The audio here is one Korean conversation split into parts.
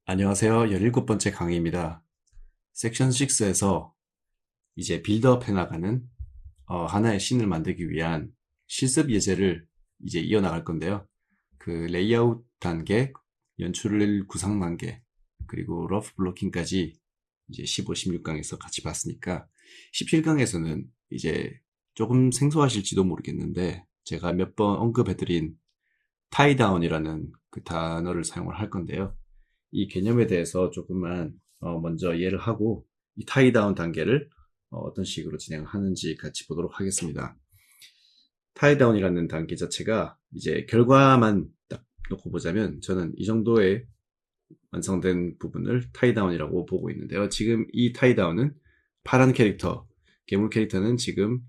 안녕하세요. 17번째 강의입니다. 섹션 6에서 이제 빌드업 해나가는 하나의 씬을 만들기 위한 실습 예제를 이제 이어나갈 건데요. 그 레이아웃 단계, 연출 구상 단계, 그리고 러프 블로킹까지 이제 15, 16강에서 같이 봤으니까 17강에서는 이제 조금 생소하실지도 모르겠는데 제가 몇 번 언급해드린 타이다운이라는 그 단어를 사용을 할 건데요. 이 개념에 대해서 조금만 먼저 이해를 하고 이 타이다운 단계를 어떤 식으로 진행하는지 같이 보도록 하겠습니다. 타이다운이라는 단계 자체가 이제 결과만 딱 놓고 보자면 저는 이 정도의 완성된 부분을 타이다운이라고 보고 있는데요. 지금 이 타이다운은 파란 캐릭터, 괴물 캐릭터는 지금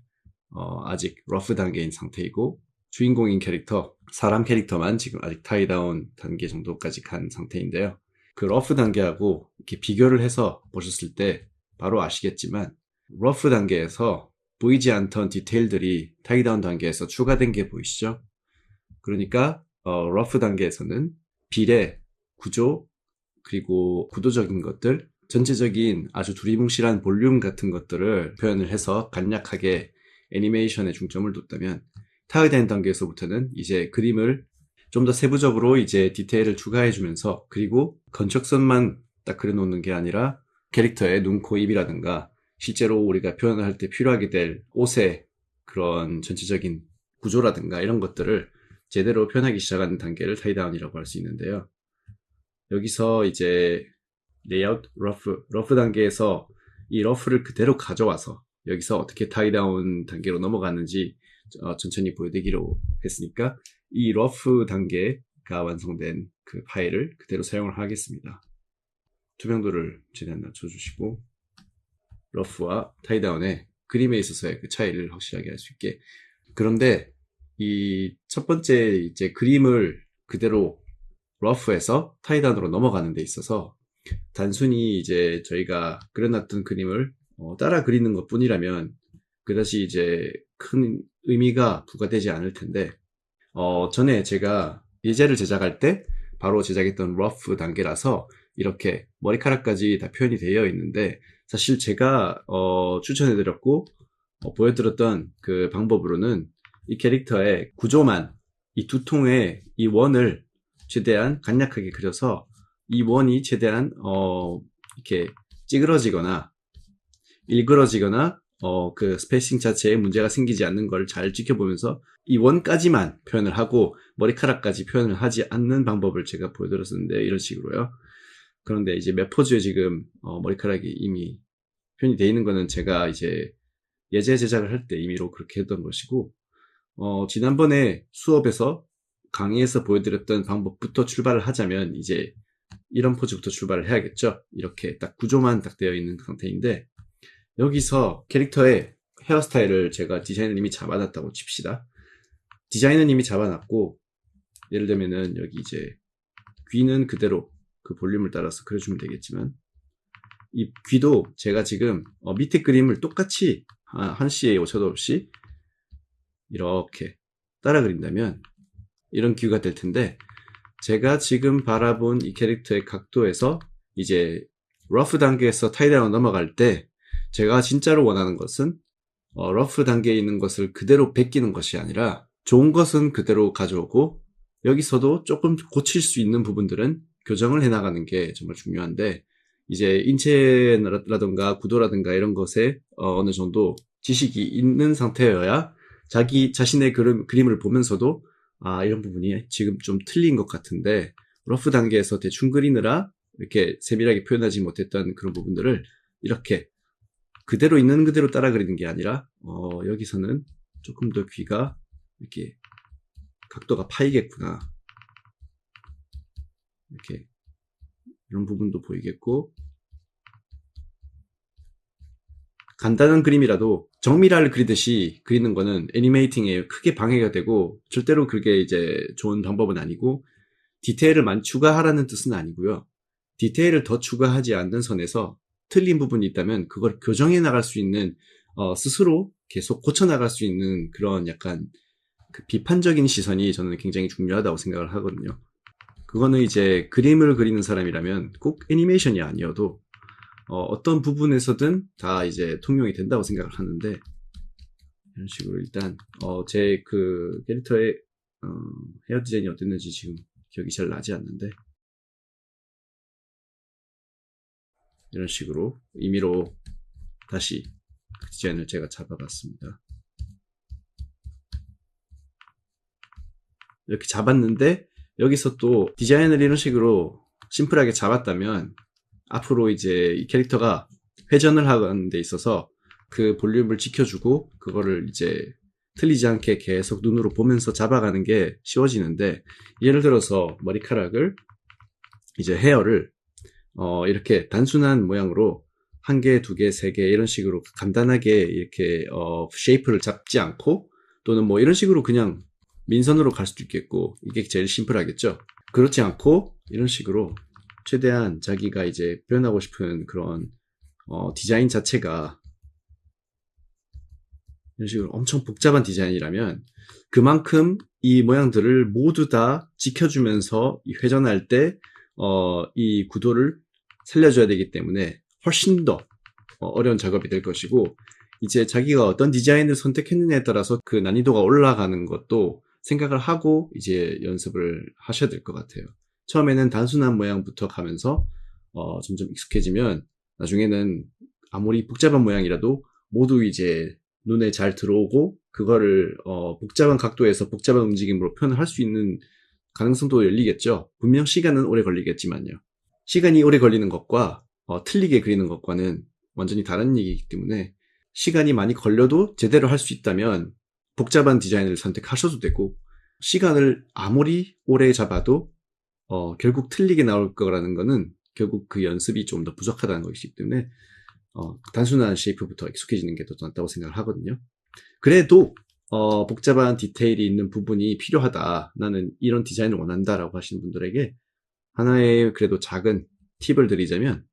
아직 러프 단계인 상태이고 주인공인 캐릭터, 사람 캐릭터만 지금 아직 타이다운 단계 정도까지 간 상태인데요. 그 러프 단계하고 이렇게 비교를 해서 보셨을 때 바로 아시겠지만 러프 단계에서 보이지 않던 디테일들이 타이다운 단계에서 추가된 게 보이시죠? 그러니까 러프 단계에서는 비례, 구조, 그리고 구도적인 것들, 전체적인 아주 두리뭉실한 볼륨 같은 것들을 표현을 해서 간략하게 애니메이션에 중점을 뒀다면 타이다운 단계에서부터는 이제 그림을 좀 더 세부적으로 이제 디테일을 추가해주면서 그리고 건축선만 딱 그려놓는 게 아니라 캐릭터의 눈, 코, 입이라든가 실제로 우리가 표현을 할 때 필요하게 될 옷의 그런 전체적인 구조라든가 이런 것들을 제대로 표현하기 시작하는 단계를 타이다운이라고 할 수 있는데요. 여기서 이제 레이아웃, 러프 단계에서 이 러프를 그대로 가져와서 여기서 어떻게 타이다운 단계로 넘어가는지 천천히 보여드리기로 했으니까 이 러프 단계가 완성된 그 파일을 그대로 사용을 하겠습니다. 투명도를 최대한 낮춰주시고 러프와 타이다운의 그림에 있어서의 그 차이를 확실하게 알 수 있게. 그런데 이 첫 번째 이제 그림을 그대로 러프에서 타이다운으로 넘어가는 데 있어서 단순히 이제 저희가 그려놨던 그림을 따라 그리는 것 뿐이라면 그다지 이제 큰 의미가 부과되지 않을 텐데 전에 제가 예제를 제작할 때 바로 제작했던 러프 단계라서 이렇게 머리카락까지 다 표현이 되어 있는데 사실 제가 추천해드렸고 보여드렸던 그 방법으로는 이 캐릭터의 구조만 이 두통의 이 원을 최대한 간략하게 그려서 이 원이 최대한 이렇게 찌그러지거나 일그러지거나 그 스페이싱 자체에 문제가 생기지 않는 걸 잘 지켜보면서 이 원까지만 표현을 하고 머리카락까지 표현을 하지 않는 방법을 제가 보여드렸었는데 이런 식으로요. 그런데 이제 몇 포즈에 지금 머리카락이 이미 표현이 되어 있는 거는 제가 이제 예제 제작을 할 때 임의로 그렇게 했던 것이고 지난번에 수업에서 강의에서 보여드렸던 방법부터 출발을 하자면 이제 이런 포즈부터 출발을 해야겠죠. 이렇게 딱 구조만 딱 되어 있는 상태인데 여기서 캐릭터의 헤어스타일을 제가 디자이너님이 잡아놨다고 칩시다. 디자이너님이 잡아놨고 예를 들면은 여기 이제 귀는 그대로 그 볼륨을 따라서 그려주면 되겠지만 이 귀도 제가 지금 밑에 그림을 똑같이 한시의 오차도 없이 이렇게 따라 그린다면 이런 귀가 될 텐데 제가 지금 바라본 이 캐릭터의 각도에서 이제 러프 단계에서 타이다운 넘어갈 때 제가 진짜로 원하는 것은 러프 단계에 있는 것을 그대로 베끼는 것이 아니라 좋은 것은 그대로 가져오고 여기서도 조금 고칠 수 있는 부분들은 교정을 해나가는 게 정말 중요한데 이제 인체라든가 구도라든가 이런 것에 어느 정도 지식이 있는 상태여야 자신의 그림을 보면서도 이런 부분이 지금 좀 틀린 것 같은데 러프 단계에서 대충 그리느라 이렇게 세밀하게 표현하지 못했던 그런 부분들을 이렇게 그대로 있는 그대로 따라 그리는 게 아니라 여기서는 조금 더 귀가 이렇게 각도가 파이겠구나 이렇게 이런 부분도 보이겠고 간단한 그림이라도 정밀화를 그리듯이 그리는 거는 애니메이팅에 크게 방해가 되고 절대로 그게 이제 좋은 방법은 아니고 디테일을 많이 추가하라는 뜻은 아니고요. 디테일을 더 추가하지 않는 선에서 틀린 부분이 있다면 그걸 교정해 나갈 수 있는 스스로 계속 고쳐 나갈 수 있는 그런 약간 그 비판적인 시선이 저는 굉장히 중요하다고 생각을 하거든요. 그거는 이제 그림을 그리는 사람이라면 꼭 애니메이션이 아니어도 어떤 부분에서든 다 이제 통용이 된다고 생각을 하는데, 이런 식으로 일단 제 그 캐릭터의 헤어 디자인이 어땠는지 지금 기억이 잘 나지 않는데, 이런 식으로 임의로 다시 그 디자인을 제가 잡아봤습니다. 이렇게 잡았는데 여기서 또 디자인을 이런 식으로 심플하게 잡았다면 앞으로 이제 이 캐릭터가 회전을 하는 데 있어서 그 볼륨을 지켜주고 그거를 이제 틀리지 않게 계속 눈으로 보면서 잡아가는 게 쉬워지는데, 예를 들어서 머리카락을 이제 헤어를 이렇게 단순한 모양으로 한 개, 두 개, 세 개 이런 식으로 간단하게 이렇게 쉐이프를 잡지 않고, 또는 뭐 이런 식으로 그냥 민선으로 갈 수도 있겠고, 이게 제일 심플하겠죠. 그렇지 않고 이런 식으로 최대한 자기가 이제 표현하고 싶은 그런 디자인 자체가 이런 식으로 엄청 복잡한 디자인이라면 그만큼 이 모양들을 모두 다 지켜주면서 이 회전할 때 이 구도를 살려줘야 되기 때문에 훨씬 더 어려운 작업이 될 것이고, 이제 자기가 어떤 디자인을 선택했느냐에 따라서 그 난이도가 올라가는 것도 생각을 하고 이제 연습을 하셔야 될 것 같아요. 처음에는 단순한 모양부터 가면서 점점 익숙해지면 나중에는 아무리 복잡한 모양이라도 모두 이제 눈에 잘 들어오고, 그거를 복잡한 각도에서 복잡한 움직임으로 표현을 할 수 있는 가능성도 열리겠죠. 분명 시간은 오래 걸리겠지만요. 시간이 오래 걸리는 것과 틀리게 그리는 것과는 완전히 다른 얘기이기 때문에, 시간이 많이 걸려도 제대로 할 수 있다면 복잡한 디자인을 선택하셔도 되고, 시간을 아무리 오래 잡아도 결국 틀리게 나올 거라는 거는 결국 그 연습이 좀 더 부족하다는 것이기 때문에 단순한 쉐이프부터 익숙해지는 게 더 낫다고 생각을 하거든요. 그래도 복잡한 디테일이 있는 부분이 필요하다, 나는 이런 디자인을 원한다 라고 하시는 분들에게 하나의 그래도 작은 팁을 드리자면,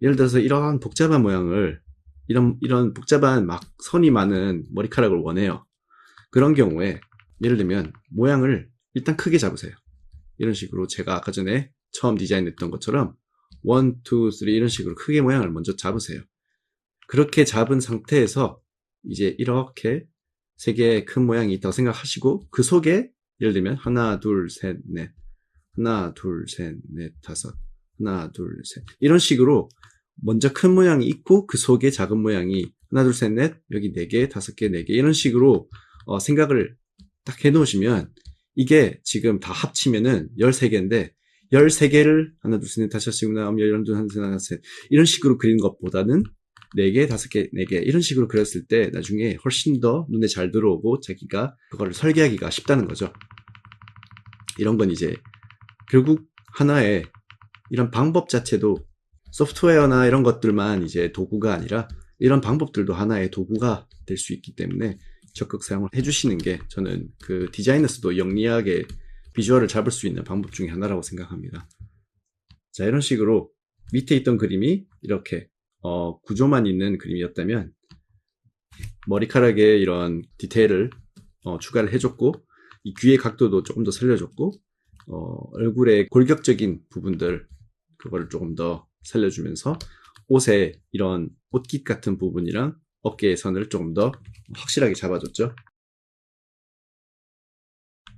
예를 들어서 이런 복잡한 모양을, 이런 복잡한 막 선이 많은 머리카락을 원해요. 그런 경우에 예를 들면 모양을 일단 크게 잡으세요. 이런 식으로 제가 아까 전에 처음 디자인했던 것처럼 1, 2, 3 이런 식으로 크게 모양을 먼저 잡으세요. 그렇게 잡은 상태에서 이제 이렇게 세 개의 큰 모양이 있다고 생각하시고, 그 속에 예를 들면 하나, 둘, 셋, 넷, 하나, 둘, 셋, 넷, 다섯, 하나, 둘, 셋 이런 식으로 먼저 큰 모양이 있고 그 속에 작은 모양이 하나, 둘, 셋, 넷, 여기 네 개, 다섯 개, 네 개 이런 식으로 생각을 딱 해놓으시면, 이게 지금 다 합치면은 13개인데 13개를 하나, 둘, 셋, 넷, 다섯, 여섯, 일곱, 여덟, 둘, 하나, 셋 이런 식으로 그리는 것보다는 4개, 5개, 4개 이런 식으로 그렸을 때 나중에 훨씬 더 눈에 잘 들어오고 자기가 그거를 설계하기가 쉽다는 거죠. 이런 건 이제 결국 하나의 이런 방법 자체도 소프트웨어나 이런 것들만 이제 도구가 아니라 이런 방법들도 하나의 도구가 될 수 있기 때문에 적극 사용을 해주시는 게 저는 그 디자이너스도 영리하게 비주얼을 잡을 수 있는 방법 중에 하나라고 생각합니다. 자, 이런 식으로 밑에 있던 그림이 이렇게 구조만 있는 그림이었다면 머리카락에 이런 디테일을 추가를 해줬고, 이 귀의 각도도 조금 더 살려줬고, 얼굴의 골격적인 부분들 그거를 조금 더 살려주면서 옷에 이런 옷깃 같은 부분이랑 어깨의 선을 조금 더 확실하게 잡아줬죠.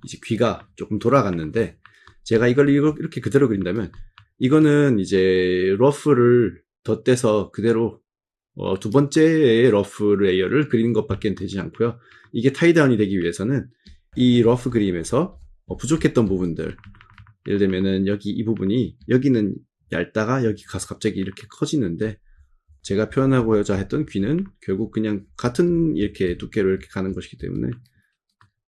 이제 귀가 조금 돌아갔는데, 제가 이걸 이렇게 그대로 그린다면 이거는 이제 러프를 덧대서 그대로 두 번째의 러프 레이어를 그리는 것밖에 되지 않고요. 이게 타이다운이 되기 위해서는 이 러프 그림에서 부족했던 부분들, 예를 들면은 여기 이 부분이 여기는 얇다가 여기 가서 갑자기 이렇게 커지는데, 제가 표현하고자 했던 귀는 결국 그냥 같은 이렇게 두께로 이렇게 가는 것이기 때문에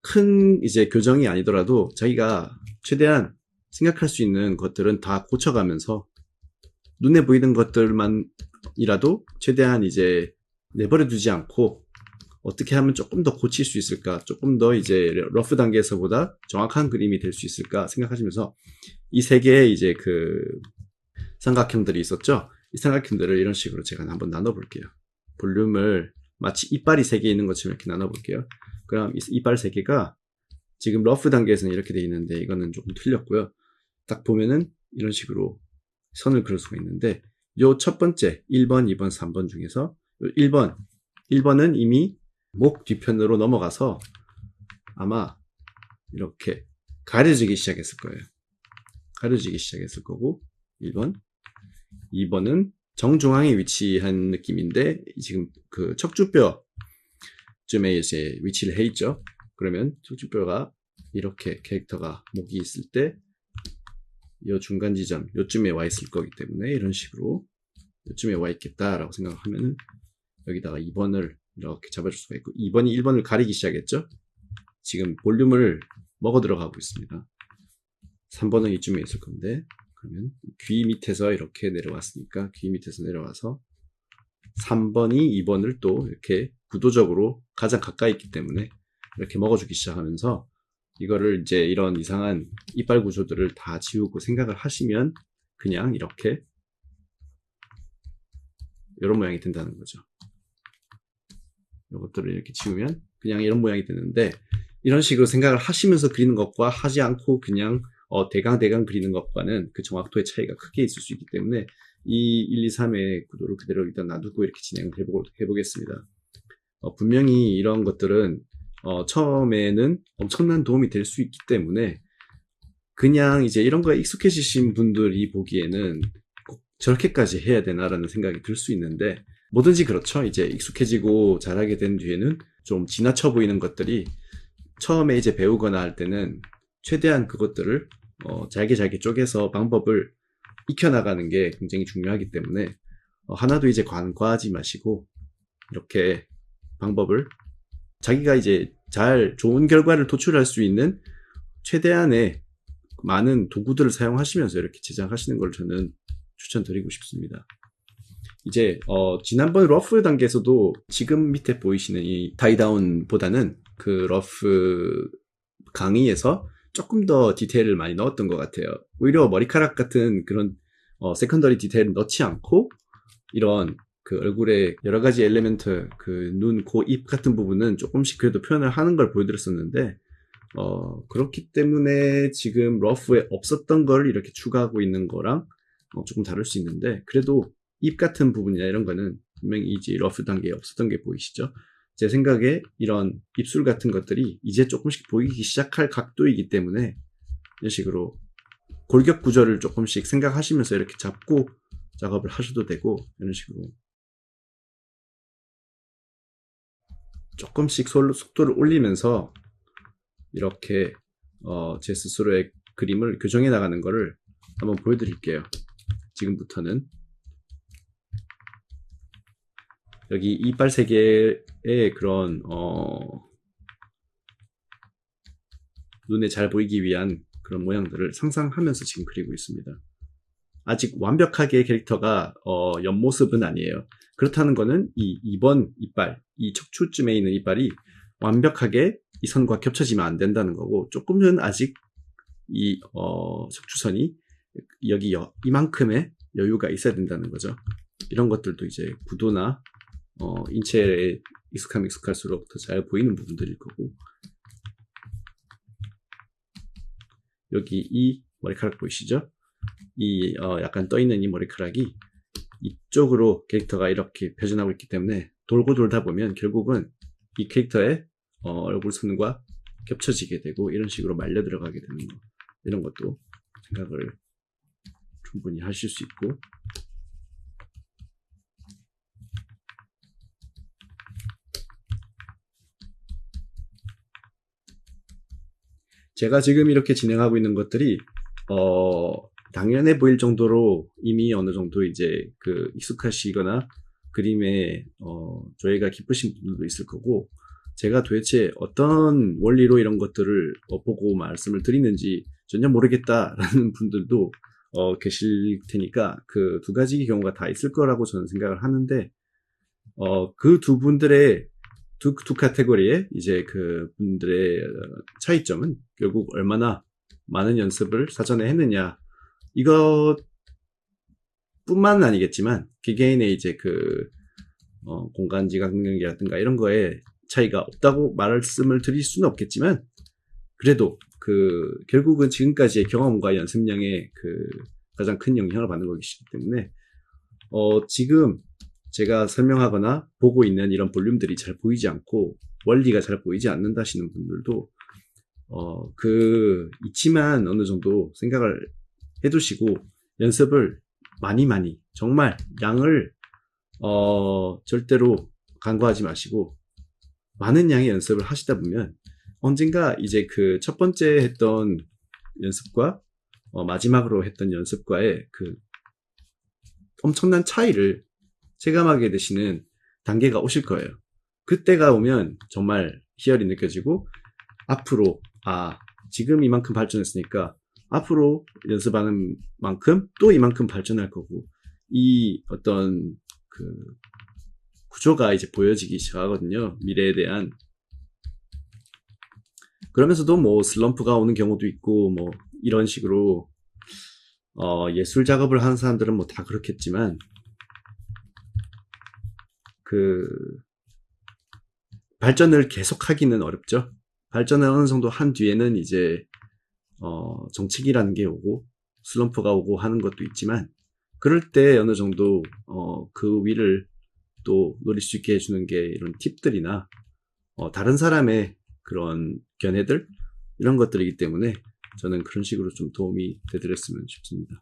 큰 이제 교정이 아니더라도 자기가 최대한 생각할 수 있는 것들은 다 고쳐가면서 눈에 보이는 것들만이라도 최대한 이제 내버려 두지 않고 어떻게 하면 조금 더 고칠 수 있을까, 조금 더 이제 러프 단계에서보다 정확한 그림이 될 수 있을까 생각하시면서 이 세 개의 이제 그 삼각형들이 있었죠. 이 삼각형들을 이런 식으로 제가 한번 나눠볼게요. 볼륨을 마치 이빨이 3개 있는 것처럼 이렇게 나눠볼게요. 그럼 이 이빨 3개가 지금 러프 단계에서는 이렇게 돼 있는데 이거는 조금 틀렸고요. 딱 보면은 이런 식으로 선을 그을 수가 있는데 요 첫 번째 1번, 2번, 3번 중에서 1번은 이미 목 뒤편으로 넘어가서 아마 이렇게 가려지기 시작했을 거예요. 가려지기 시작했을 거고 1번, 2번은 정중앙에 위치한 느낌인데 지금 그 척추뼈쯤에 이제 위치를 해 있죠. 그러면 척추뼈가 이렇게 캐릭터가 목이 있을 때 이 중간 지점 요쯤에 와 있을 거기 때문에 이런 식으로 요쯤에 와 있겠다라고 생각하면은 여기다가 2번을 이렇게 잡아줄 수가 있고 2번이 1번을 가리기 시작했죠. 지금 볼륨을 먹어 들어가고 있습니다. 3번은 이쯤에 있을 건데 그러면 귀 밑에서 이렇게 내려왔으니까 귀 밑에서 내려와서 3번이 2번을 또 이렇게 구도적으로 가장 가까이 있기 때문에 이렇게 먹어주기 시작하면서 이거를 이제 이런 이상한 이빨 구조들을 다 지우고 생각을 하시면 그냥 이렇게 이런 모양이 된다는 거죠. 이것들을 이렇게 지우면 그냥 이런 모양이 되는데 이런 식으로 생각을 하시면서 그리는 것과 하지 않고 그냥 대강 그리는 것과는 그 정확도의 차이가 크게 있을 수 있기 때문에 이 1, 2, 3의 구도를 그대로 일단 놔두고 이렇게 진행을 해보겠습니다. 분명히 이런 것들은 처음에는 엄청난 도움이 될 수 있기 때문에 그냥 이제 이런 거에 익숙해지신 분들이 보기에는 꼭 저렇게까지 해야 되나라는 생각이 들 수 있는데 뭐든지 그렇죠. 이제 익숙해지고 잘하게 된 뒤에는 좀 지나쳐 보이는 것들이 처음에 이제 배우거나 할 때는 최대한 그것들을 잘게 쪼개서 방법을 익혀나가는 게 굉장히 중요하기 때문에 하나도 이제 관과하지 마시고 이렇게 방법을 자기가 이제 잘 좋은 결과를 도출할 수 있는 최대한의 많은 도구들을 사용하시면서 이렇게 제작하시는 걸 저는 추천드리고 싶습니다. 이제 지난번 러프 단계에서도 지금 밑에 보이시는 이 타이다운보다는 그 러프 강의에서 조금 더 디테일을 많이 넣었던 것 같아요. 오히려 머리카락 같은 그런 세컨더리 디테일을 넣지 않고 이런 그 얼굴에 여러 가지 엘리멘트, 그 눈, 코, 입 같은 부분은 조금씩 그래도 표현을 하는 걸 보여드렸었는데 그렇기 때문에 지금 러프에 없었던 걸 이렇게 추가하고 있는 거랑 조금 다를 수 있는데 그래도 입 같은 부분이나 이런 거는 분명히 이제 러프 단계에 없었던 게 보이시죠? 제 생각에 이런 입술 같은 것들이 이제 조금씩 보이기 시작할 각도이기 때문에 이런 식으로 골격 구조를 조금씩 생각하시면서 이렇게 잡고 작업을 하셔도 되고 이런 식으로 조금씩 속도를 올리면서 이렇게 제 스스로의 그림을 교정해 나가는 거를 한번 보여드릴게요. 지금부터는 여기 이빨 세 개의 그런 눈에 잘 보이기 위한 그런 모양들을 상상하면서 지금 그리고 있습니다. 아직 완벽하게 캐릭터가 옆모습은 아니에요. 그렇다는 거는 이 2번 이빨, 이 척추쯤에 있는 이빨이 완벽하게 이 선과 겹쳐지면 안 된다는 거고 조금은 아직 이 척추선이 여기 이만큼의 여유가 있어야 된다는 거죠. 이런 것들도 이제 구도나 인체에 익숙하면 익숙할수록 더 잘 보이는 부분들일 거고 여기 이 머리카락 보이시죠? 이 약간 떠있는 이 머리카락이 이쪽으로 캐릭터가 이렇게 표준하고 있기 때문에 돌고 돌다 보면 결국은 이 캐릭터의 얼굴선과 겹쳐지게 되고 이런 식으로 말려 들어가게 되는 거 이런 것도 생각을 충분히 하실 수 있고 제가 지금 이렇게 진행하고 있는 것들이 당연해 보일 정도로 이미 어느 정도 이제 그 익숙하시거나 그림에 조예가 깊으신 분들도 있을 거고 제가 도대체 어떤 원리로 이런 것들을 보고 말씀을 드리는지 전혀 모르겠다라는 분들도 계실 테니까 그 두 가지 경우가 다 있을 거라고 저는 생각을 하는데 그 두 분들의 두 카테고리의 이제 그 분들의 차이점은 결국 얼마나 많은 연습을 사전에 했느냐 이것뿐만은 아니겠지만 개개인의 이제 그 공간 지각 능력이라든가 이런 거에 차이가 없다고 말씀을 드릴 수는 없겠지만 그래도 결국은 지금까지의 경험과 연습량의 가장 큰 영향을 받는 것이기 때문에, 지금 제가 설명하거나 보고 있는 이런 볼륨들이 잘 보이지 않고, 원리가 잘 보이지 않는다 하시는 분들도, 있지만 어느 정도 생각을 해두시고, 연습을 많이, 정말 양을, 절대로 간과하지 마시고, 많은 양의 연습을 하시다 보면, 언젠가 이제 첫 번째 했던 연습과, 마지막으로 했던 연습과의 엄청난 차이를 체감하게 되시는 단계가 오실 거예요. 그때가 오면 정말 희열이 느껴지고, 앞으로, 지금 이만큼 발전했으니까, 앞으로 연습하는 만큼 또 이만큼 발전할 거고, 이 어떤 구조가 이제 보여지기 시작하거든요. 미래에 대한. 그러면서도 뭐 슬럼프가 오는 경우도 있고, 뭐 이런 식으로 예술 작업을 하는 사람들은 뭐 다 그렇겠지만, 발전을 계속하기는 어렵죠. 발전을 어느 정도 한 뒤에는 이제 정책이라는 게 오고 슬럼프가 오고 하는 것도 있지만, 그럴 때 어느 정도 그 위를 또 노릴 수 있게 해주는 게 이런 팁들이나 다른 사람의 그런 견해들, 이런 것들이기 때문에 저는 그런 식으로 좀 도움이 되드렸으면 싶습니다.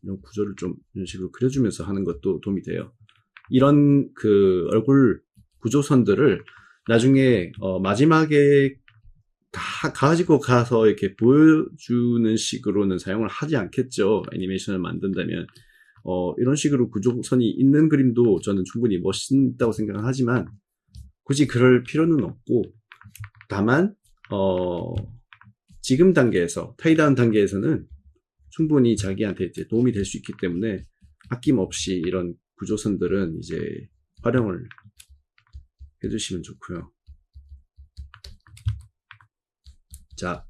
이런 구조를 좀 이런 식으로 그려주면서 하는 것도 도움이 돼요. 이런 얼굴 구조선들을 나중에 마지막에 다 가지고 가서 이렇게 보여주는 식으로는 사용을 하지 않겠죠. 애니메이션을 만든다면. 이런 식으로 구조선이 있는 그림도 저는 충분히 멋있다고 생각을 하지만, 굳이 그럴 필요는 없고, 다만 지금 단계에서, 타이다운 단계에서는 충분히 자기한테 이제 도움이 될 수 있기 때문에 아낌없이 이런 구조선들은 이제 활용을 해주시면 좋고요. 자,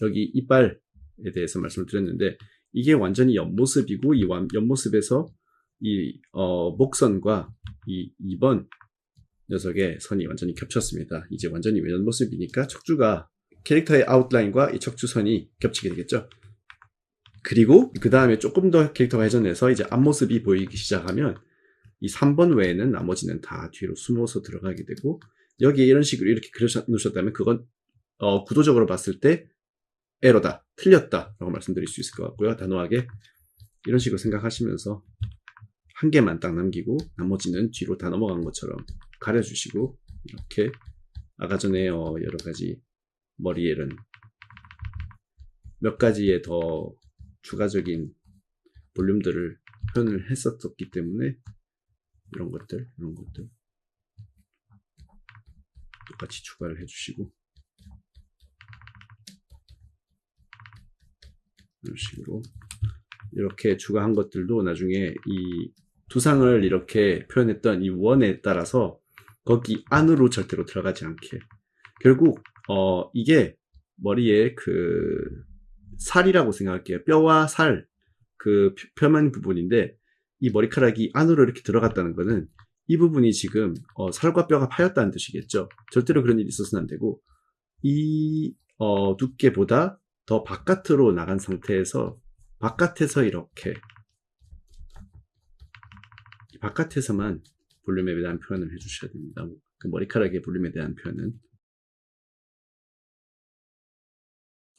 여기 이빨에 대해서 말씀을 드렸는데, 이게 완전히 옆모습이고, 이 옆모습에서 이 목선과 이 2번 녀석의 선이 완전히 겹쳤습니다. 이제 완전히 옆모습이니까 척추가, 캐릭터의 아웃라인과 이 척추선이 겹치게 되겠죠. 그리고 그 다음에 조금 더 캐릭터가 회전해서 이제 앞모습이 보이기 시작하면, 이 3번 외에는 나머지는 다 뒤로 숨어서 들어가게 되고, 여기에 이런 식으로 이렇게 그려 놓으셨다면 그건 구도적으로 봤을 때 에러다, 틀렸다 라고 말씀드릴 수 있을 것 같고요. 단호하게 이런 식으로 생각하시면서 한 개만 딱 남기고 나머지는 뒤로 다 넘어간 것처럼 가려주시고, 이렇게 아까 전에 여러 가지 머리에는 몇 가지의 더 추가적인 볼륨들을 표현을 했었기 때문에 이런 것들 똑같이 추가를 해주시고, 이런 식으로 이렇게 추가한 것들도 나중에 이 두상을 이렇게 표현했던 이 원에 따라서 거기 안으로 절대로 들어가지 않게, 결국 이게 머리에 살이라고 생각할게요. 뼈와 살, 표면 부분인데, 이 머리카락이 안으로 이렇게 들어갔다는 거는 이 부분이 지금 살과 뼈가 파였다는 뜻이겠죠. 절대로 그런 일이 있어서는 안 되고, 이 두께보다 더 바깥으로 나간 상태에서 바깥에서 이렇게 바깥에서만 볼륨에 대한 표현을 해주셔야 됩니다. 그 머리카락의 볼륨에 대한 표현은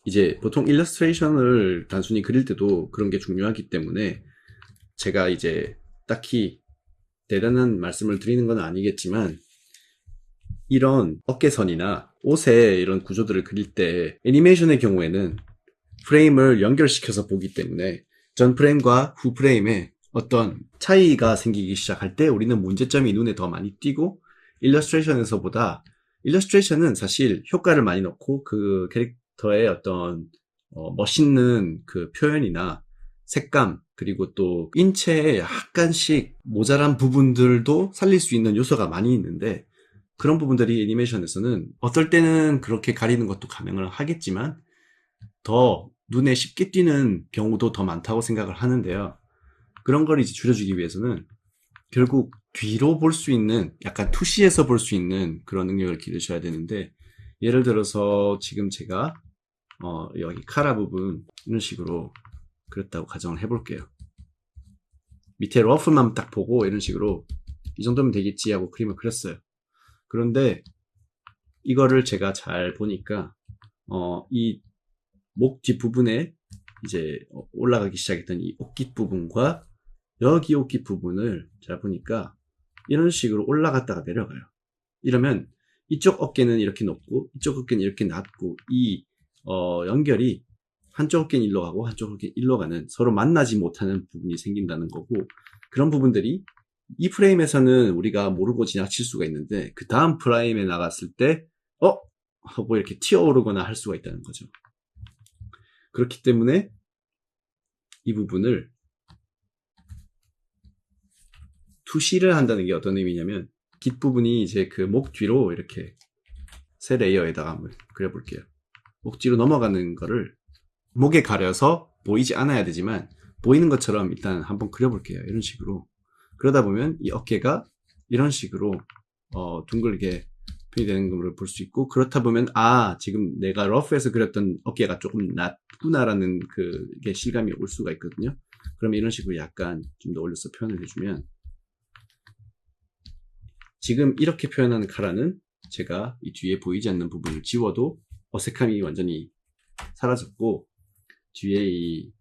이제 보통 일러스트레이션을 단순히 그릴 때도 그런 게 중요하기 때문에 제가 이제 딱히 대단한 말씀을 드리는 건 아니겠지만, 이런 어깨선이나 옷에 이런 구조들을 그릴 때 애니메이션의 경우에는 프레임을 연결시켜서 보기 때문에 전 프레임과 후 프레임에 어떤 차이가 생기기 시작할 때 우리는 문제점이 눈에 더 많이 띄고, 일러스트레이션에서보다, 일러스트레이션은 사실 효과를 많이 넣고 그 캐릭터의 어떤 멋있는 표현이나 색감, 그리고 또 인체에 약간씩 모자란 부분들도 살릴 수 있는 요소가 많이 있는데, 그런 부분들이 애니메이션에서는 어떨 때는 그렇게 가리는 것도 가능을 하겠지만 더 눈에 쉽게 띄는 경우도 더 많다고 생각을 하는데요. 그런 걸 이제 줄여주기 위해서는 결국 뒤로 볼 수 있는, 약간 투시에서 볼 수 있는 그런 능력을 기르셔야 되는데, 예를 들어서 지금 제가 여기 카라 부분 이런 식으로 그렸다고 가정을 해볼게요. 밑에 러프만 딱 보고 이런 식으로 이 정도면 되겠지 하고 그림을 그렸어요. 그런데 이거를 제가 잘 보니까 이 목 뒷부분에 이제 올라가기 시작했던 이 옷깃 부분과 여기 옷깃 부분을 잘 보니까 이런 식으로 올라갔다가 내려가요. 이러면 이쪽 어깨는 이렇게 높고 이쪽 어깨는 이렇게 낮고 이 연결이 한쪽 어깨는 일로 가고 한쪽 어깨는 일로 가는, 서로 만나지 못하는 부분이 생긴다는 거고, 그런 부분들이 이 프레임에서는 우리가 모르고 지나칠 수가 있는데 그 다음 프레임에 나갔을 때 하고 이렇게 튀어오르거나 할 수가 있다는 거죠. 그렇기 때문에 이 부분을 투시를 한다는 게 어떤 의미냐면, 뒷부분이 이제 그 목 뒤로 이렇게 새 레이어에다가 한번 그려볼게요. 목 뒤로 넘어가는 거를 목에 가려서 보이지 않아야 되지만 보이는 것처럼 일단 한번 그려볼게요. 이런 식으로. 그러다 보면 이 어깨가 이런 식으로 둥글게 표현이 되는 걸 볼 수 있고, 그렇다 보면 지금 내가 러프에서 그렸던 어깨가 조금 낮구나라는 그게 실감이 올 수가 있거든요. 그러면 이런 식으로 약간 좀 더 올려서 표현을 해주면, 지금 이렇게 표현하는 카라는 제가 이 뒤에 보이지 않는 부분을 지워도 어색함이 완전히 사라졌고, 뒤에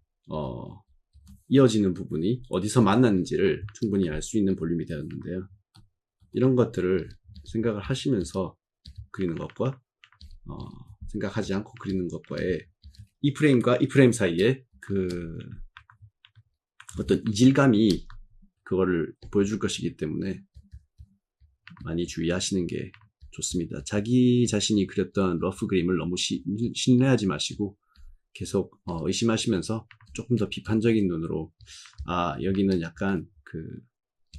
이어지는 부분이 어디서 만났는지를 충분히 알 수 있는 볼륨이 되었는데요. 이런 것들을 생각을 하시면서 그리는 것과 생각하지 않고 그리는 것과의 이 프레임과 이 프레임 사이에 그 어떤 이질감이 그거를 보여줄 것이기 때문에 많이 주의하시는 게 좋습니다. 자기 자신이 그렸던 러프 그림을 너무 신뢰하지 마시고 계속 의심하시면서 조금 더 비판적인 눈으로 여기는 약간 그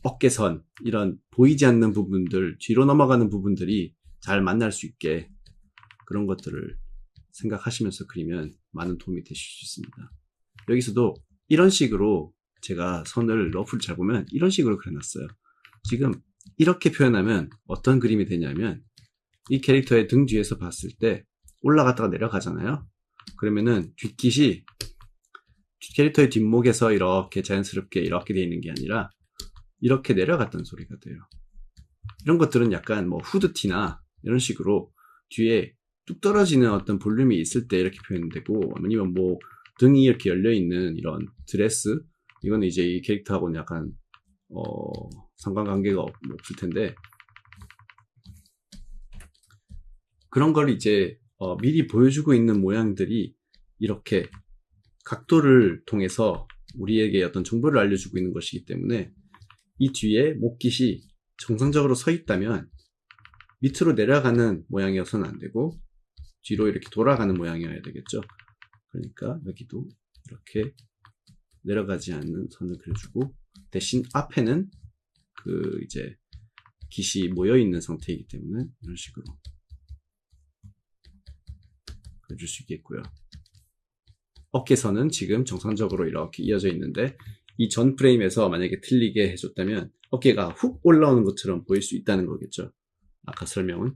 어깨선, 이런 보이지 않는 부분들, 뒤로 넘어가는 부분들이 잘 만날 수 있게 그런 것들을 생각하시면서 그리면 많은 도움이 되실 수 있습니다. 여기서도 이런 식으로 제가 선을 러프를 잘 보면 이런 식으로 그려놨어요. 지금 이렇게 표현하면 어떤 그림이 되냐면, 이 캐릭터의 등 뒤에서 봤을 때 올라갔다가 내려가잖아요. 그러면은 뒷깃이 캐릭터의 뒷목에서 이렇게 자연스럽게 이렇게 되어 있는 게 아니라 이렇게 내려갔던 소리가 돼요. 이런 것들은 약간 뭐 후드티나 이런 식으로 뒤에 뚝 떨어지는 어떤 볼륨이 있을 때 이렇게 표현되고, 아니면 뭐 등이 이렇게 열려있는 이런 드레스, 이거는 이제 이 캐릭터하고는 약간 상관관계가 없을 텐데, 그런 걸 이제 미리 보여주고 있는 모양들이 이렇게 각도를 통해서 우리에게 어떤 정보를 알려주고 있는 것이기 때문에, 이 뒤에 목깃이 정상적으로 서 있다면 밑으로 내려가는 모양이어서는 안 되고 뒤로 이렇게 돌아가는 모양이어야 되겠죠. 그러니까 여기도 이렇게 내려가지 않는 선을 그려주고, 대신 앞에는 그 이제 깃이 모여있는 상태이기 때문에 이런 식으로 그려줄 수 있겠고요. 어깨선은 지금 정상적으로 이렇게 이어져 있는데, 이 전 프레임에서 만약에 틀리게 해줬다면 어깨가 훅 올라오는 것처럼 보일 수 있다는 거겠죠. 아까 설명은.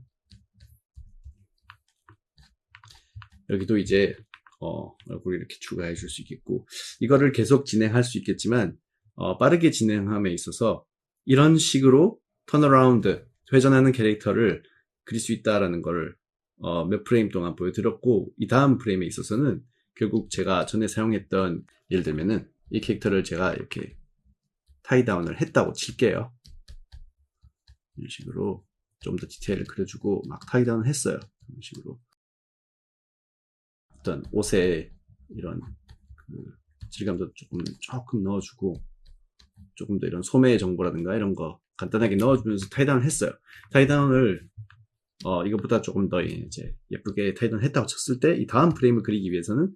여기도 이제 얼굴을 이렇게 추가해 줄 수 있겠고, 이거를 계속 진행할 수 있겠지만 빠르게 진행함에 있어서 이런 식으로 턴어라운드, 회전하는 캐릭터를 그릴 수 있다라는 거를 몇 프레임 동안 보여드렸고, 이 다음 프레임에 있어서는 결국 제가 전에 사용했던, 예를 들면은 이 캐릭터를 제가 이렇게 타이다운을 했다고 칠게요. 이런 식으로 좀 더 디테일을 그려주고 막 타이다운을 했어요. 이런 식으로 어떤 옷에 이런 그 질감도 조금 넣어주고, 조금 더 이런 소매 정보라든가 이런 거 간단하게 넣어주면서 타이다운을 했어요. 타이다운을 이것보다 조금 더 이제 예쁘게 타이다운 했다고 쳤을 때, 이 다음 프레임을 그리기 위해서는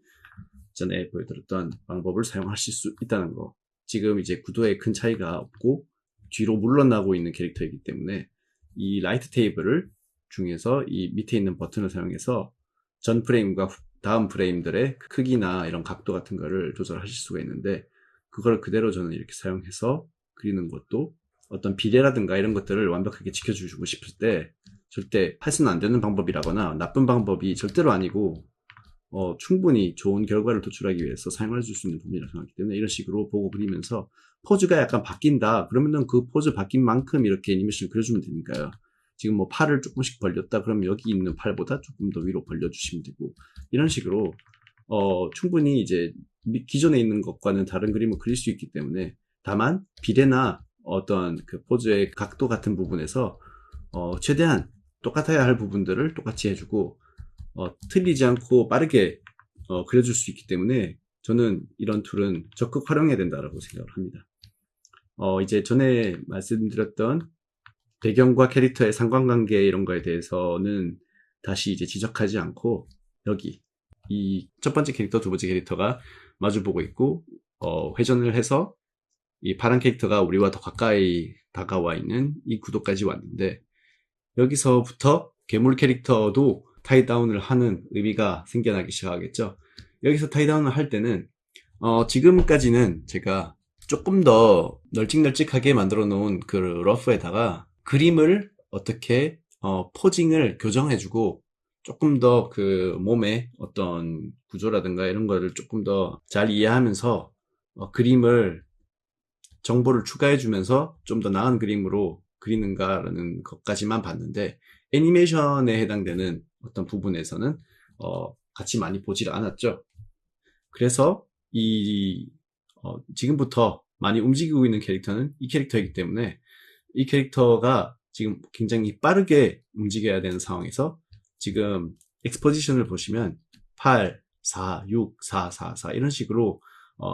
전에 보여드렸던 방법을 사용하실 수 있다는 거. 지금 이제 구도에 큰 차이가 없고 뒤로 물러나고 있는 캐릭터이기 때문에 이 라이트 테이블을 중에서 이 밑에 있는 버튼을 사용해서 전 프레임과 다음 프레임들의 크기나 이런 각도 같은 거를 조절하실 수가 있는데, 그걸 그대로 저는 이렇게 사용해서 그리는 것도 어떤 비례라든가 이런 것들을 완벽하게 지켜주고 싶을 때 절대 해서는 안 되는 방법이라거나 나쁜 방법이 절대로 아니고 충분히 좋은 결과를 도출하기 위해서 사용할 수 있는 부분이라고 생각하기 때문에 이런 식으로 보고 그리면서 포즈가 약간 바뀐다 그러면은 그 포즈 바뀐 만큼 이렇게 애니메이션을 그려주면 되니까요. 지금 뭐 팔을 조금씩 벌렸다 그러면 여기 있는 팔보다 조금 더 위로 벌려주시면 되고 이런 식으로 충분히 이제 기존에 있는 것과는 다른 그림을 그릴 수 있기 때문에 다만 비례나 어떤 그 포즈의 각도 같은 부분에서 최대한 똑같아야 할 부분들을 똑같이 해주고 틀리지 않고 빠르게 그려줄 수 있기 때문에 저는 이런 툴은 적극 활용해야 된다고 생각을 합니다. 이제 전에 말씀드렸던 배경과 캐릭터의 상관관계 이런 거에 대해서는 다시 이제 지적하지 않고 여기 이 첫 번째 캐릭터, 두 번째 캐릭터가 마주보고 있고 회전을 해서 이 파란 캐릭터가 우리와 더 가까이 다가와 있는 이 구도까지 왔는데 여기서부터 괴물 캐릭터도 타이다운을 하는 의미가 생겨나기 시작하겠죠. 여기서 타이다운을 할 때는 지금까지는 제가 조금 더 널찍널찍하게 만들어 놓은 그 러프에다가 그림을 어떻게 포징을 교정해주고 조금 더 그 몸의 어떤 구조라든가 이런 거를 조금 더 잘 이해하면서 그림을 정보를 추가해주면서 좀 더 나은 그림으로 그리는가라는 것까지만 봤는데 애니메이션에 해당되는 어떤 부분에서는 같이 많이 보질 않았죠. 그래서 지금부터 많이 움직이고 있는 캐릭터는 이 캐릭터이기 때문에 이 캐릭터가 지금 굉장히 빠르게 움직여야 되는 상황에서 지금 엑스포지션을 보시면 8, 4, 6, 4, 4, 4 이런 식으로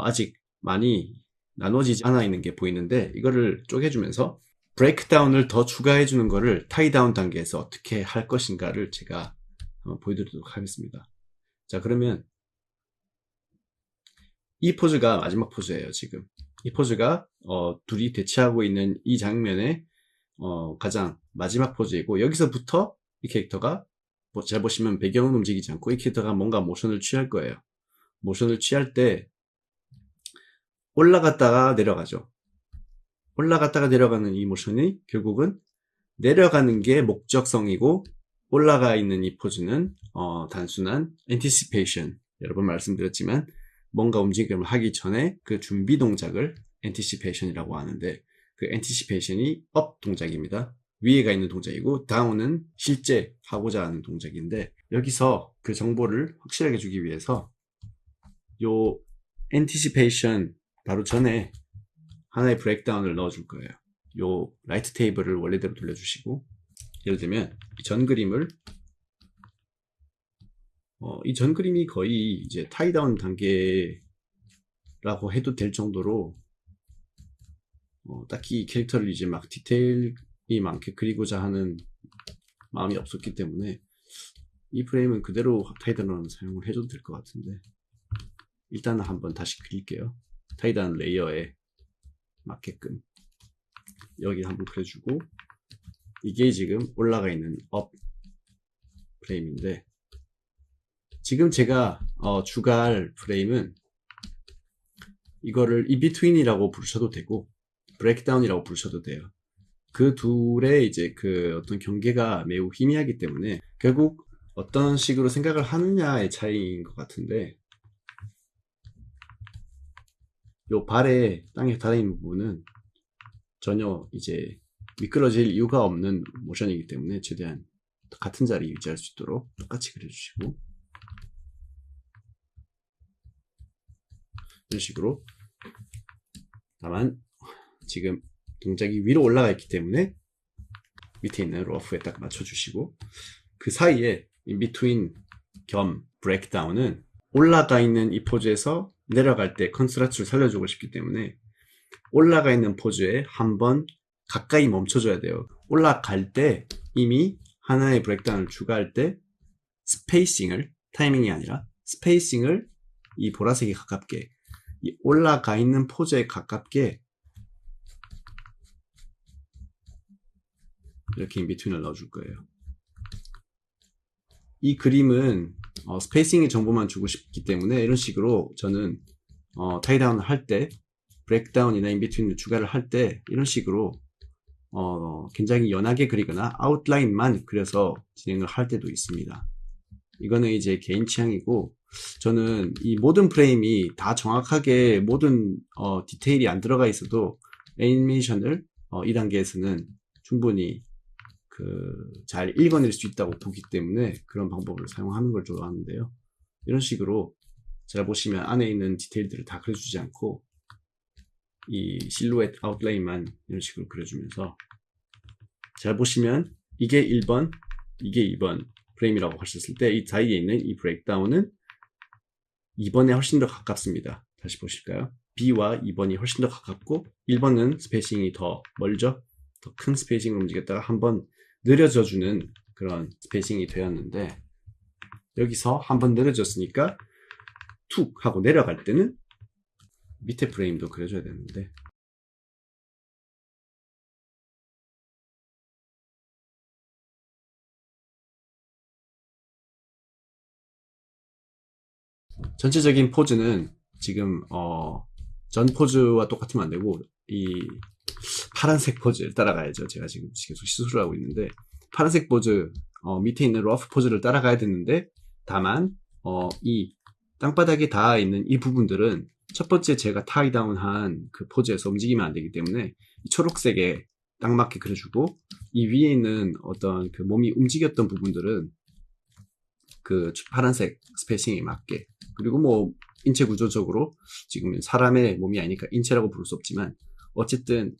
아직 많이 나눠지지 않아 있는 게 보이는데 이거를 쪼개주면서 브레이크다운을 더 추가해주는 거를 타이다운 단계에서 어떻게 할 것인가를 제가 보여드리도록 하겠습니다. 자, 그러면 이 포즈가 마지막 포즈예요. 지금 이 포즈가 둘이 대치하고 있는 이 장면의 가장 마지막 포즈이고 여기서부터 이 캐릭터가 잘 보시면 배경은 움직이지 않고 이 캐릭터가 뭔가 모션을 취할 거예요. 모션을 취할 때 올라갔다가 내려가죠. 올라갔다가 내려가는 이 모션이 결국은 내려가는 게 목적성이고 올라가 있는 이 포즈는 단순한 anticipation. 여러 번 말씀드렸지만 뭔가 움직임을 하기 전에 그 준비 동작을 anticipation이라고 하는데 그 anticipation이 up 동작입니다. 위에가 있는 동작이고 down은 실제 하고자 하는 동작인데 여기서 그 정보를 확실하게 주기 위해서 요 anticipation 바로 전에 하나의 브레이크다운을 넣어줄 거예요. 요 라이트 테이블을 원래대로 돌려주시고 예를 들면 이 전 그림을 이 전 그림이 거의 이제 타이다운 단계라고 해도 될 정도로 딱히 캐릭터를 이제 막 디테일이 많게 그리고자 하는 마음이 없었기 때문에 이 프레임은 그대로 타이다운을 사용을 해줘도 될 것 같은데 일단은 한번 다시 그릴게요. 타이다운 레이어에 맞게끔 여기 한번 그려주고 이게 지금 올라가 있는 업 프레임인데 지금 제가 추가할 프레임은 이거를 인비트윈이라고 부르셔도 되고 브레이크다운이라고 부르셔도 돼요. 그 둘의 이제 그 어떤 경계가 매우 희미하기 때문에 결국 어떤 식으로 생각을 하느냐의 차이인 것 같은데 요 발에 땅에 닿아있는 부분은 전혀 이제 미끄러질 이유가 없는 모션이기 때문에 최대한 같은 자리 유지할 수 있도록 똑같이 그려주시고 이런 식으로 다만 지금 동작이 위로 올라가 있기 때문에 밑에 있는 러프에 딱 맞춰주시고 그 사이에 인비트윈 겸 브레이크다운은 올라가 있는 이 포즈에서 내려갈 때 컨스트라치를 살려주고 싶기 때문에 올라가 있는 포즈에 한번 가까이 멈춰줘야 돼요. 올라갈 때 이미 하나의 브레이크다운을 추가할 때 스페이싱을 타이밍이 아니라 스페이싱을 이 보라색에 가깝게 이 올라가 있는 포즈에 가깝게 이렇게 인비트윈을 넣어줄 거예요. 이 그림은 스페이싱의 정보만 주고 싶기 때문에 이런 식으로 저는 타이다운을 할 때 브레이크다운이나 인비트윈을 추가를 할 때 이런 식으로 굉장히 연하게 그리거나 아웃라인만 그려서 진행을 할 때도 있습니다. 이거는 이제 개인 취향이고, 저는 이 모든 프레임이 다 정확하게 모든 디테일이 안 있어도 애니메이션을 이 단계에서는 충분히 잘 읽어낼 수 있다고 보기 때문에 그런 방법을 사용하는 걸 좋아하는데요. 이런 식으로 잘 보시면 안에 있는 디테일들을 다 그려주지 않고 이 실루엣 아웃라인만 이런 식으로 그려주면서, 잘 보시면 이게 1번, 이게 2번 프레임이라고 하셨을 때 이 사이에 있는 이 브레이크다운은 2번에 훨씬 더 가깝습니다. 다시 보실까요? B와 2번이 훨씬 더 가깝고 1번은 스페이싱이 더 멀죠? 더 큰 스페이싱을 움직였다가 한번 느려져주는 그런 스페이싱이 되었는데, 여기서 한번 느려졌으니까 툭 하고 내려갈 때는 밑에 프레임도 그려줘야 되는데, 전체적인 포즈는 지금 전 포즈와 똑같으면 안 되고 이 파란색 포즈를 따라가야죠. 제가 지금 계속 시술을 하고 있는데, 파란색 포즈 밑에 있는 러프 포즈를 따라가야 되는데, 다만 이 땅바닥에 닿아 있는 이 부분들은 첫 번째 제가 타이다운한 그 포즈에서 움직이면 안 되기 때문에 이 초록색에 딱 맞게 그려주고, 이 위에 있는 어떤 그 몸이 움직였던 부분들은 그 파란색 스페이싱에 맞게, 그리고 뭐 인체 구조적으로 지금 사람의 몸이 아니니까 인체라고 부를 수 없지만 어쨌든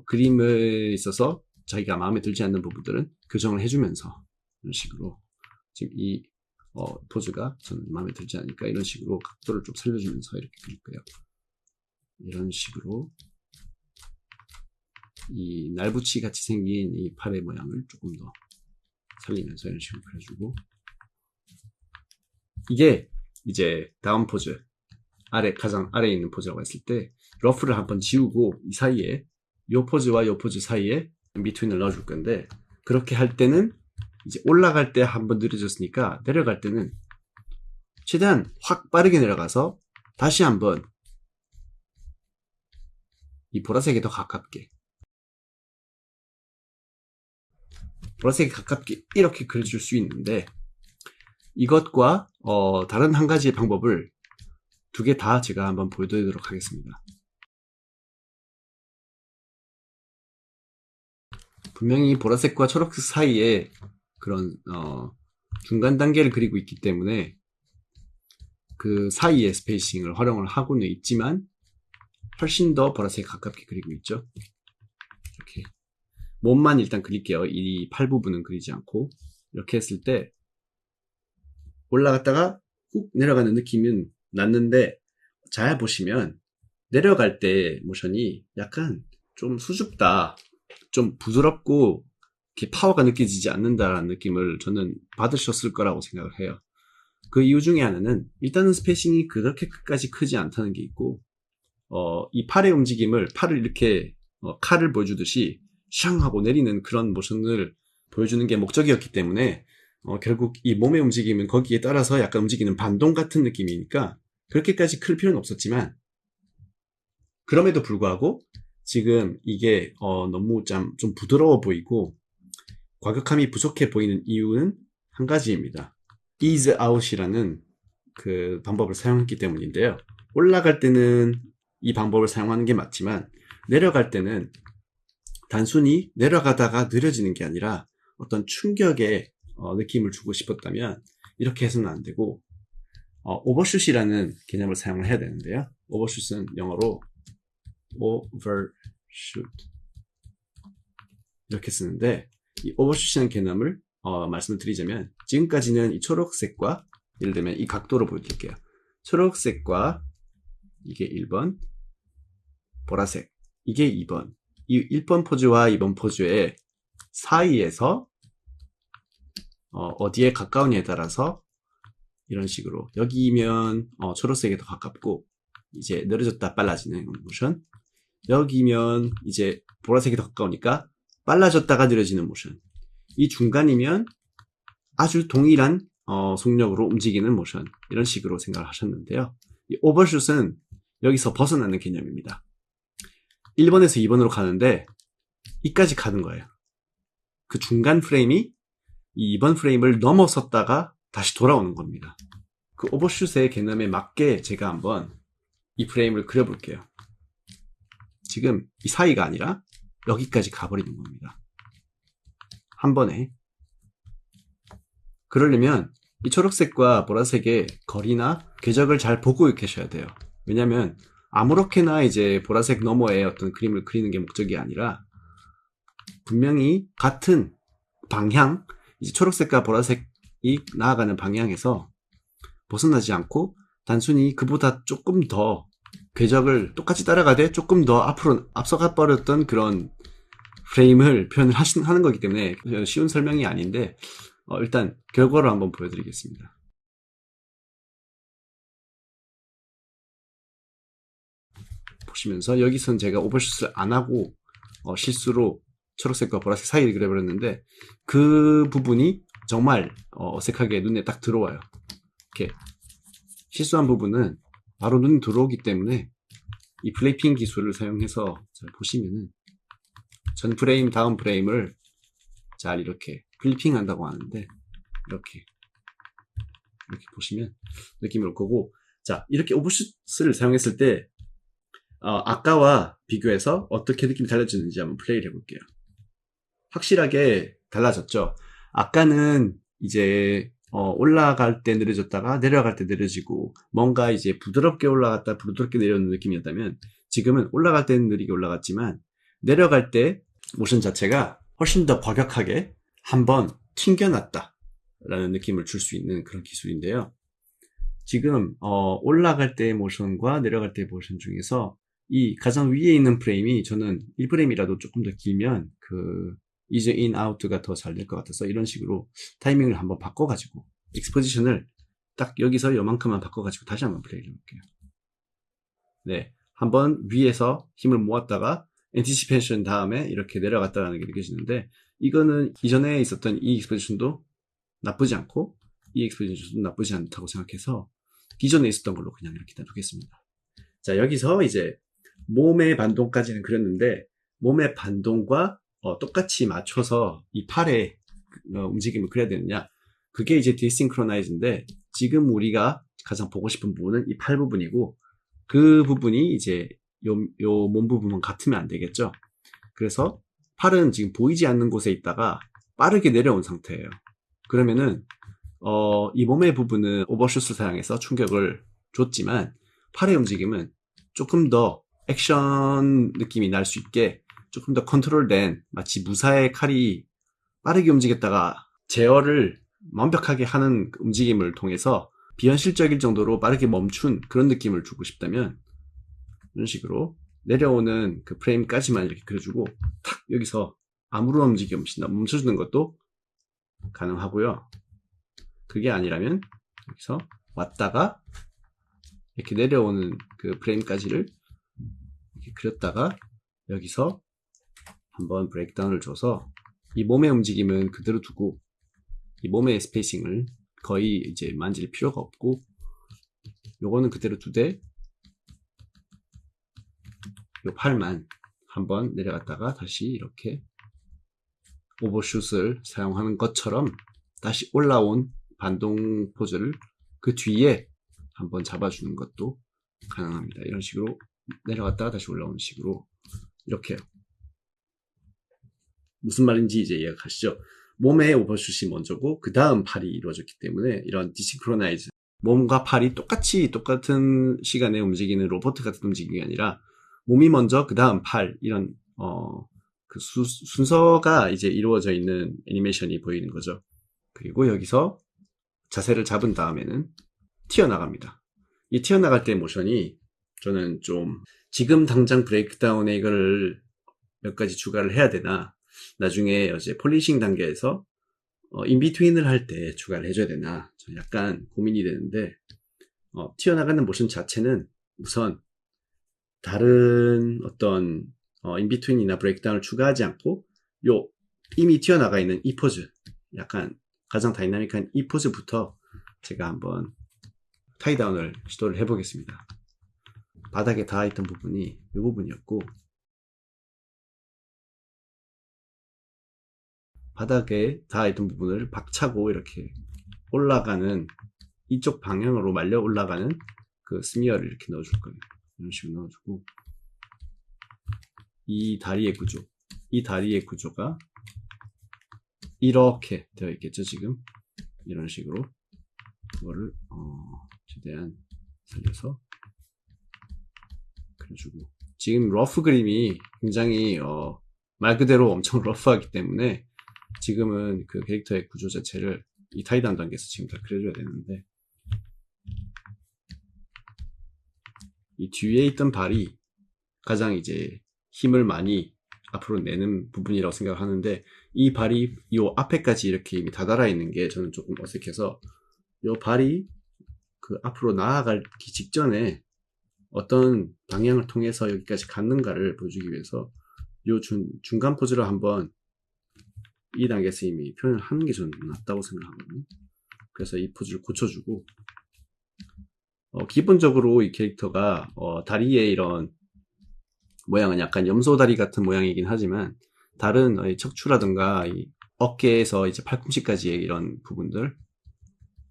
그림에 있어서 자기가 마음에 들지 않는 부분들은 교정을 해주면서, 이런 식으로 지금 이 포즈가 저는 마음에 들지 않으니까 이런 식으로 각도를 좀 살려주면서 이렇게 그릴 거예요. 이런 식으로 이 날붙이 같이 생긴 이 팔의 모양을 조금 더 살리면서 이런 식으로 그려주고, 이게 이제 다음 포즈, 가장 아래에 있는 포즈라고 했을 때 러프를 한번 지우고 이 사이에 요 포즈와 요 포즈 사이에 비트윈을 넣어줄 건데, 그렇게 할 때는 이제 올라갈 때 한번 느려졌으니까 내려갈 때는 최대한 확 빠르게 내려가서 다시 한번 이 보라색에 더 가깝게, 보라색에 가깝게 이렇게 그려줄 수 있는데, 이것과 다른 한 가지의 방법을 두 개 다 제가 한번 보여드리도록 하겠습니다. 분명히 보라색과 초록색 사이에 그런 중간 단계를 그리고 있기 때문에 그 사이에 스페이싱을 활용을 하고는 있지만 훨씬 더 보라색에 가깝게 그리고 있죠. 이렇게 몸만 일단 그릴게요. 이 팔 부분은 그리지 않고. 이렇게 했을 때 올라갔다가 훅 내려가는 느낌은 났는데, 잘 보시면 내려갈 때 모션이 약간 좀 수줍다, 좀 부드럽고 이렇게 파워가 느껴지지 않는다라는 느낌을 저는 받으셨을 거라고 생각을 해요. 그 이유 중에 하나는 일단은 스페이싱이 그렇게 끝까지 크지 않다는 게 있고, 이 팔의 움직임을, 팔을 이렇게 칼을 보여주듯이 샹 하고 내리는 그런 모션을 보여주는 게 목적이었기 때문에 결국 이 몸의 움직임은 거기에 따라서 약간 움직이는 반동 같은 느낌이니까 그렇게까지 클 필요는 없었지만, 그럼에도 불구하고 지금 이게 너무 좀 부드러워 보이고 과격함이 부족해 보이는 이유는 한 가지입니다. ease out이라는 그 방법을 사용했기 때문인데요. 올라갈 때는 이 방법을 사용하는 게 맞지만 내려갈 때는 단순히 내려가다가 느려지는 게 아니라 어떤 충격의 느낌을 주고 싶었다면 이렇게 해서는 안 되고 오버슛이라는 개념을 사용을 해야 되는데요. 오버슛은 영어로 overshoot 이렇게 쓰는데, 이 오버슛이라는 개념을 말씀을 드리자면, 지금까지는 이 초록색과, 예를 들면 이 각도로 보여드릴게요. 초록색과 이게 1번, 보라색 이게 2번, 이 1번 포즈와 2번 포즈의 사이에서 어디에 가까우냐에 따라서 이런 식으로, 여기면 초록색에 더 가깝고 이제 느려졌다 빨라지는 모션, 여기면 이제 보라색이 더 가까우니까 빨라졌다가 느려지는 모션, 이 중간이면 아주 동일한 속력으로 움직이는 모션, 이런 식으로 생각을 하셨는데요. 이 오버슛은 여기서 벗어나는 개념입니다. 1번에서 2번으로 가는데 이까지 가는 거예요. 그 중간 프레임이 이 2번 프레임을 넘어섰다가 다시 돌아오는 겁니다. 그 오버슛의 개념에 맞게 제가 한번 이 프레임을 그려볼게요. 지금 이 사이가 아니라 여기까지 가버리는 겁니다. 한 번에. 그러려면 이 초록색과 보라색의 거리나 궤적을 잘 보고 계셔야 돼요. 왜냐면 아무렇게나 이제 보라색 너머에 어떤 그림을 그리는 게 목적이 아니라 분명히 같은 방향, 이제 초록색과 보라색이 나아가는 방향에서 벗어나지 않고 단순히 그보다 조금 더 궤적을 똑같이 따라가되 조금 더 앞으로 앞서가 버렸던 그런 프레임을 표현을 하는 거기 때문에 쉬운 설명이 아닌데 일단 결과로 한번 보여드리겠습니다. 보시면서 여기서는 제가 오버슛을 안 하고 실수로 초록색과 보라색 사이를 그려버렸는데 그 부분이 정말 어색하게 눈에 딱 들어와요. 이렇게 실수한 부분은 바로 눈에 들어오기 때문에 이 플래핑 기술을 사용해서 잘 보시면은 전 프레임 다음 프레임을 잘 이렇게 플리핑 한다고 하는데 이렇게 보시면 느낌이 올 거고, 자 이렇게 오버슛을 사용했을 때 아까와 비교해서 어떻게 느낌이 달라지는지 한번 플레이를 해볼게요. 확실하게 달라졌죠. 아까는 이제 올라갈 때 느려졌다가 내려갈 때 느려지고 뭔가 이제 부드럽게 올라갔다 부드럽게 내려오는 느낌이었다면 지금은 올라갈 때는 느리게 올라갔지만 내려갈 때 모션 자체가 훨씬 더 과격하게 한번 튕겨놨다 라는 느낌을 줄 수 있는 그런 기술인데요. 지금 올라갈 때의 모션과 내려갈 때의 모션 중에서 이 가장 위에 있는 프레임이 저는 1프레임이라도 조금 더 길면 그 이즈 인 아웃가 더 잘 될 것 같아서 이런 식으로 타이밍을 한번 바꿔가지고 익스포지션을 딱 여기서 요만큼만 바꿔가지고 다시 한번 플레이를 해볼게요. 네, 한번 위에서 힘을 모았다가 엔티시페이션 다음에 이렇게 내려갔다라는 게 느껴지는데 이거는 이전에 있었던 이 익스포지션도 나쁘지 않고 이 익스포지션도 나쁘지 않다고 생각해서 기존에 있었던 걸로 그냥 이렇게 놔두겠습니다. 자, 여기서 이제 몸의 반동까지는 그렸는데 몸의 반동과 똑같이 맞춰서 이 팔의 움직임을 그려야 되느냐, 그게 이제 디싱크로나이즈인데 지금 우리가 가장 보고 싶은 부분은 이 팔 부분이고 그 부분이 이제 요 몸 부분은 같으면 안 되겠죠. 그래서 팔은 지금 보이지 않는 곳에 있다가 빠르게 내려온 상태예요. 그러면은 이 몸의 부분은 오버슛을 사용해서 충격을 줬지만 팔의 움직임은 조금 더 액션 느낌이 날 수 있게 조금 더 컨트롤된, 마치 무사의 칼이 빠르게 움직였다가 제어를 완벽하게 하는 움직임을 통해서 비현실적일 정도로 빠르게 멈춘 그런 느낌을 주고 싶다면 이런 식으로 내려오는 그 프레임까지만 이렇게 그려주고 탁 여기서 아무런 움직임 없이 멈춰주는 것도 가능하고요. 그게 아니라면 여기서 왔다가 이렇게 내려오는 그 프레임까지를 이렇게 그렸다가 여기서 한번 브레이크다운을 줘서 이 몸의 움직임은 그대로 두고 이 몸의 스페이싱을 거의 이제 만질 필요가 없고 요거는 그대로 두되 요 팔만 한번 내려갔다가 다시 이렇게 오버슛을 사용하는 것처럼 다시 올라온 반동 포즈를 그 뒤에 한번 잡아주는 것도 가능합니다. 이런 식으로 내려갔다가 다시 올라오는 식으로 이렇게요. 무슨 말인지 이제 이해가시죠? 몸의 오버슛이 먼저고 그 다음 팔이 이루어졌기 때문에 이런 디싱크로나이즈, 몸과 팔이 똑같은 시간에 움직이는 로봇 같은 움직임이 아니라 몸이 먼저 그 다음 팔, 이런 그 순서가 이제 이루어져 있는 애니메이션이 보이는 거죠. 그리고 여기서 자세를 잡은 다음에는 튀어나갑니다. 이 튀어나갈 때 모션이 저는 좀 지금 당장 브레이크다운에 이걸 몇 가지 추가를 해야 되나, 나중에 이제 폴리싱 단계에서 인비트윈을 할 때 추가를 해줘야 되나 약간 고민이 되는데 튀어나가는 모션 자체는 우선 다른 어떤 인비트윈이나 브레이크다운을 추가하지 않고 요 이미 튀어나가 있는 이 포즈, 약간 가장 다이나믹한 이 포즈부터 제가 한번 타이다운을 시도를 해보겠습니다. 바닥에 닿아있던 부분이 이 부분이었고 바닥에 닿아있던 부분을 박차고 이렇게 올라가는, 이쪽 방향으로 말려 올라가는 그 스미어를 이렇게 넣어줄 거예요. 이런 식으로 넣어주고, 이 다리의 구조가 이렇게 되어 있겠죠. 지금 이런 식으로 그거를 최대한 살려서 그려주고, 지금 러프 그림이 굉장히 말 그대로 엄청 러프하기 때문에 지금은 그 캐릭터의 구조 자체를 이 타이다운 단계에서 지금 다 그려줘야 되는데, 이 뒤에 있던 발이 가장 이제 힘을 많이 앞으로 내는 부분이라고 생각을 하는데, 이 발이 이 앞에까지 이렇게 이미 다달아 있는 게 저는 조금 어색해서, 이 발이 그 앞으로 나아가기 직전에 어떤 방향을 통해서 여기까지 갔는가를 보여주기 위해서 이 중간 포즈를 한번 이 단계에서 이미 표현을 하는 게 저는 낫다고 생각하거든요. 그래서 이 포즈를 고쳐주고, 기본적으로 이 캐릭터가 다리의 이런 모양은 약간 염소다리 같은 모양이긴 하지만, 다른 척추라든가 이 어깨에서 이제 팔꿈치까지의 이런 부분들,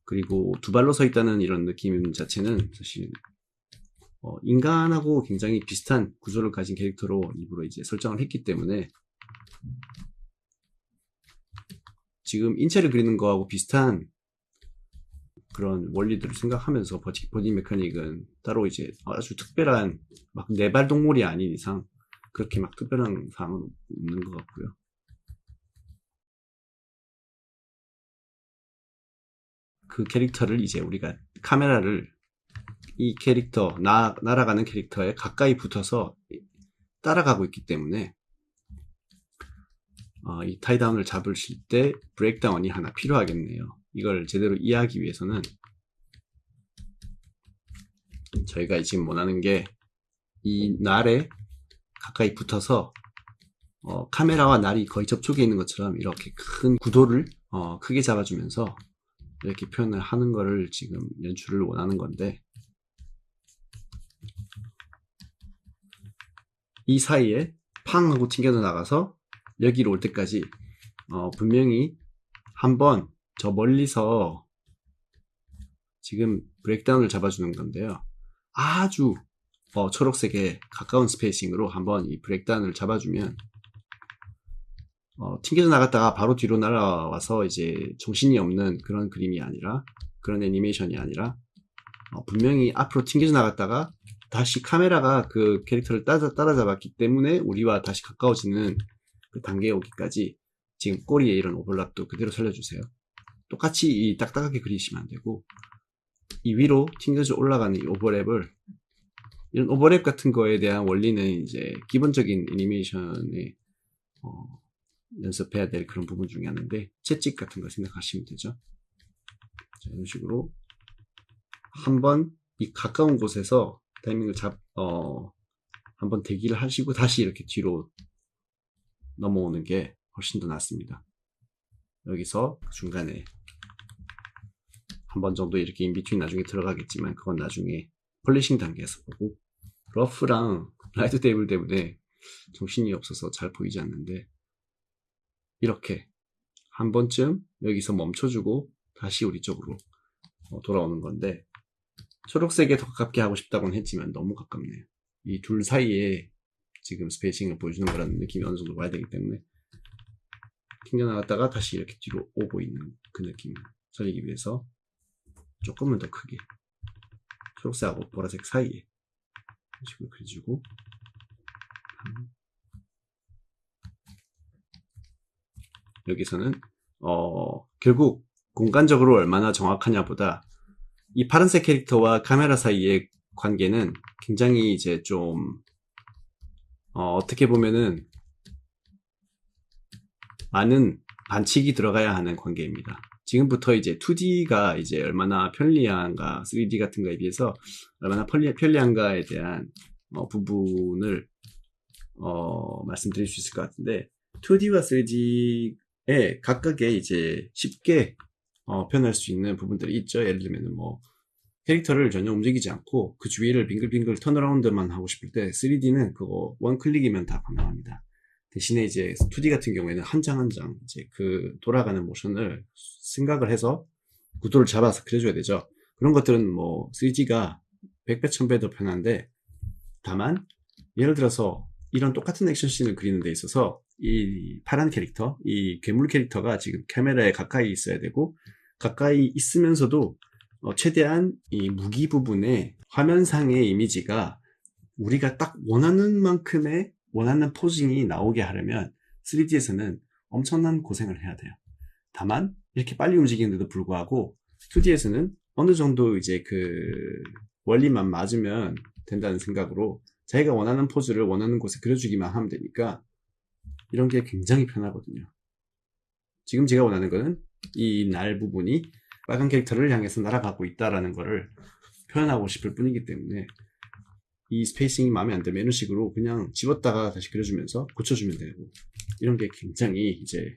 그리고 두 발로 서 있다는 이런 느낌 자체는 사실 인간하고 굉장히 비슷한 구조를 가진 캐릭터로 일부러 이제 설정을 했기 때문에, 지금 인체를 그리는 거하고 비슷한 그런 원리들을 생각하면서 보디 메카닉은 따로 이제 아주 특별한 막 네발 동물이 아닌 이상 그렇게 막 특별한 사항은 없는 것 같고요. 그 캐릭터를 이제 우리가 카메라를 이 캐릭터, 날아가는 캐릭터에 가까이 붙어서 따라가고 있기 때문에 이 타이다운을 잡으실 때 브레이크다운이 하나 필요하겠네요. 이걸 제대로 이해하기 위해서는 저희가 지금 원하는 게 이 날에 가까이 붙어서 카메라와 날이 거의 접촉해 있는 것처럼 이렇게 큰 구도를 크게 잡아주면서 이렇게 표현을 하는 거를 지금 연출을 원하는 건데, 이 사이에 팡 하고 튕겨져 나가서 여기로 올 때까지 분명히 한번 저 멀리서 지금 브레이크다운을 잡아주는 건데요. 아주 초록색에 가까운 스페이싱으로 한번 이 브레이크다운을 잡아주면 튕겨져 나갔다가 바로 뒤로 날아와서 이제 정신이 없는 그런 그림이 아니라, 그런 애니메이션이 아니라 분명히 앞으로 튕겨져 나갔다가 다시 카메라가 그 캐릭터를 따라잡았기 때문에 우리와 다시 가까워지는 그 단계에 오기까지 지금 꼬리에 이런 오버랩도 그대로 살려주세요. 똑같이 이 딱딱하게 그리시면 안 되고, 이 위로 튕겨져 올라가는 이 오버랩을, 이런 오버랩 같은 거에 대한 원리는 이제 기본적인 애니메이션에 연습해야 될 그런 부분 중에 하나인데, 채찍 같은 거 생각하시면 되죠. 자, 이런 식으로 한번 이 가까운 곳에서 타이밍을 한번 대기를 하시고 다시 이렇게 뒤로 넘어오는 게 훨씬 더 낫습니다. 여기서 중간에 한 번 정도 이렇게 인비트윈 나중에 들어가겠지만, 그건 나중에 폴리싱 단계에서 보고, 러프랑 라이트 테이블 때문에 정신이 없어서 잘 보이지 않는데, 이렇게 한 번쯤 여기서 멈춰주고 다시 우리 쪽으로 돌아오는 건데, 초록색에 더 가깝게 하고 싶다고는 했지만 너무 가깝네요. 이 둘 사이에 지금 스페이싱을 보여주는 거라는 느낌이 어느 정도 와야 되기 때문에, 튕겨나갔다가 다시 이렇게 뒤로 오고 있는 그 느낌을 살리기 위해서 조금은 더 크게 초록색하고 보라색 사이에 이런 식으로 그려주고, 여기서는 결국 공간적으로 얼마나 정확하냐보다 이 파란색 캐릭터와 카메라 사이의 관계는 굉장히 이제 좀 어떻게 보면은 많은 반칙이 들어가야 하는 관계입니다. 지금부터 이제 2D가 이제 얼마나 편리한가, 3D 같은 거에 비해서 얼마나 편리한가에 대한 부분을 말씀드릴 수 있을 것 같은데, 2D와 3D에 각각의 이제 쉽게 표현할 수 있는 부분들이 있죠. 예를 들면 뭐 캐릭터를 전혀 움직이지 않고 그 주위를 빙글빙글 턴어라운드만 하고 싶을 때 3D는 그거 원 클릭이면 다 가능합니다. 대신에 이제 2D 같은 경우에는 한 장 한 장 이제 그 돌아가는 모션을 생각을 해서 구도를 잡아서 그려줘야 되죠. 그런 것들은 뭐 3D가 100배, 1000배 더 편한데, 다만 예를 들어서 이런 똑같은 액션씬을 그리는 데 있어서 이 파란 캐릭터, 이 괴물 캐릭터가 지금 카메라에 가까이 있어야 되고, 가까이 있으면서도 최대한 이 무기 부분에 화면상의 이미지가 우리가 딱 원하는 만큼의 원하는 포징이 나오게 하려면 3D에서는 엄청난 고생을 해야 돼요. 다만 이렇게 빨리 움직이는데도 불구하고 2D에서는 어느 정도 이제 그 원리만 맞으면 된다는 생각으로 자기가 원하는 포즈를 원하는 곳에 그려주기만 하면 되니까 이런 게 굉장히 편하거든요. 지금 제가 원하는 거는 이 날 부분이 빨간 캐릭터를 향해서 날아가고 있다라는 거를 표현하고 싶을 뿐이기 때문에 이 스페이싱이 마음에 안 들면 이런 식으로 그냥 집었다가 다시 그려주면서 고쳐주면 되고, 이런 게 굉장히 이제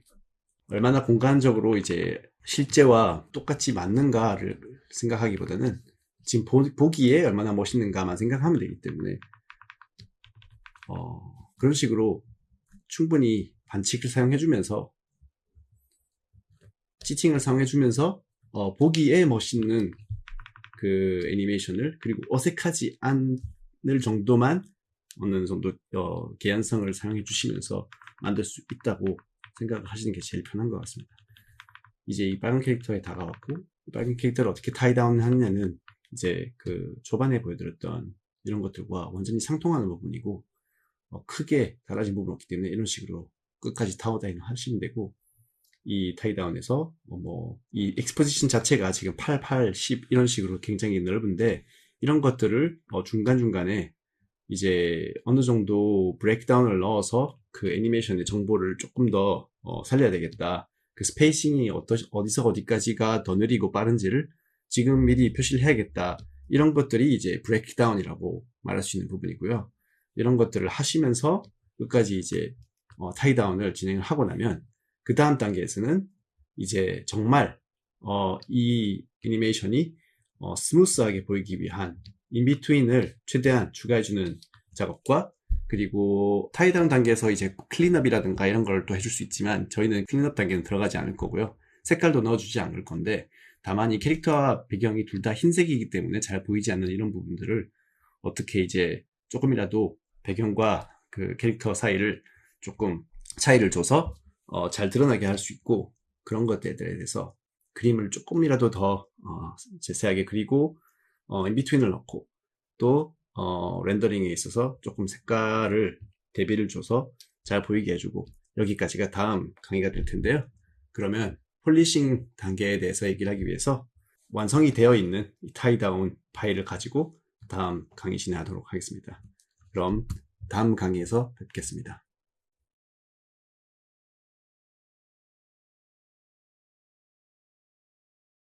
얼마나 공간적으로 이제 실제와 똑같이 맞는가를 생각하기보다는 지금 보기에 얼마나 멋있는가만 생각하면 되기 때문에 그런 식으로 충분히 반칙을 사용해주면서 치팅을 사용해주면서 보기에 멋있는 그 애니메이션을, 그리고 어색하지 않을 정도만 어느 정도 개연성을 사용해 주시면서 만들 수 있다고 생각을 하시는 게 제일 편한 것 같습니다. 이제 이 빨간 캐릭터에 다가왔고, 이 빨간 캐릭터를 어떻게 타이다운 하느냐는 이제 그 초반에 보여드렸던 이런 것들과 완전히 상통하는 부분이고, 크게 달라진 부분이 없기 때문에 이런 식으로 끝까지 타워다운 하시면 되고, 이 타이다운에서 이 엑스포지션 자체가 지금 8, 8, 10 이런 식으로 굉장히 넓은데, 이런 것들을 중간중간에 이제 어느 정도 브레이크다운을 넣어서 그 애니메이션의 정보를 조금 더 살려야 되겠다. 그 스페이싱이 어디서 어디까지가 더 느리고 빠른지를 지금 미리 표시를 해야겠다. 이런 것들이 이제 브레이크다운이라고 말할 수 있는 부분이고요. 이런 것들을 하시면서 끝까지 이제 타이다운을 진행을 하고 나면, 그 다음 단계에서는 이제 정말 이 애니메이션이 스무스하게 보이기 위한 인비트윈을 최대한 추가해주는 작업과, 그리고 타이다운 단계에서 이제 클린업이라든가 이런 걸 또 해줄 수 있지만 저희는 클린업 단계는 들어가지 않을 거고요. 색깔도 넣어주지 않을 건데, 다만 이 캐릭터와 배경이 둘 다 흰색이기 때문에 잘 보이지 않는 이런 부분들을 어떻게 이제 조금이라도 배경과 그 캐릭터 사이를 조금 차이를 줘서 잘 드러나게 할 수 있고, 그런 것들에 대해서 그림을 조금이라도 더 자세하게 그리고 인비트윈을 넣고, 또 렌더링에 있어서 조금 색깔을 대비를 줘서 잘 보이게 해주고, 여기까지가 다음 강의가 될 텐데요. 그러면 폴리싱 단계에 대해서 얘기를 하기 위해서 완성이 되어 있는 이 타이다운 파일을 가지고 다음 강의 진행하도록 하겠습니다. 그럼 다음 강의에서 뵙겠습니다.